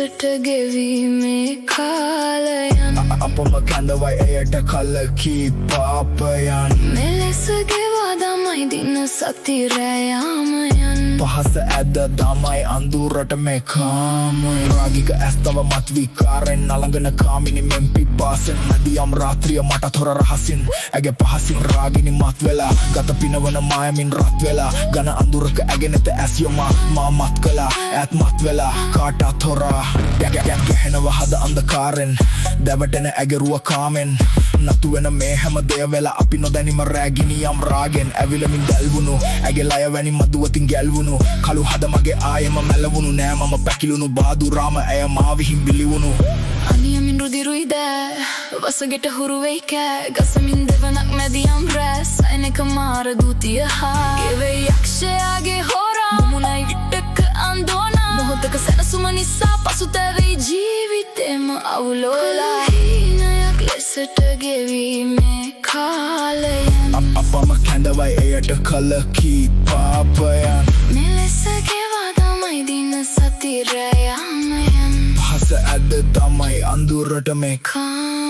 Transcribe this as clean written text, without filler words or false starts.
ලෙසට ගෙවීමේ කාලයන් අපම කැඳවයි එයට කලකී පාපයන් මෙලෙස ගෙවා දමයි දින සති රැයාමයන් පහස ඇද දමයි අඳුරට මේ කාමය රාගික ඇස්තව මත් විකාරෙන් නළඟන කාමිනි මෙන් පිපාසෙන් මදියම් රාත්‍රිය මට තොර රහසින් ඇගේ පහසින් රාගිනි මත් වෙලා ගත පිනවන මායමින් රත් වෙලා ගන අඳුරක ඇගෙනත ඇස්යොමා මා මත් කලා ඇත් මත් වෙලා කාටා තොරා ගැහෙනව හද අන්දකාරෙන් දැවටෙන ඇගෙරුව කාමෙන් නතුවෙන මේ හැම දෙය වෙලා අපි නොදැනිම රෑගිනියම් රාගෙන් ඇවිලමින් දැල්වුණු ඇගේ ලය වැනි මදුවතින් ගැල්වුණු කළු හද මගේ ආයෙම මැලවුණු නෑ මම පැකිලුණු බාදුරාම ඇය මාවිහිම් බිලිවුණු අනියමින් රුදිරුයි දෑ වසගෙට හුරුවෙයි කෑ ගසමින් දෙවනක් මැදියම් රෑ සයිනක මාර දූතිය හා ගෙවෙයි යක්ෂයාගේ හෝරා මුමුණයි විට්ටක අන්දෝනා මොහොතක සැනසුම නිසා පසුතැවෙයි ජීවිතෙම අවුලෝලා හීනයක් ලෙසට ගෙවීමේ කාලයන් අපම කැඳවයි එයට කලකී පාපයන් මෙලෙස ගෙවා දමයි දින සති රැයාමයන් පහස ඇද තමයි අඳුරට මේ කාලයන්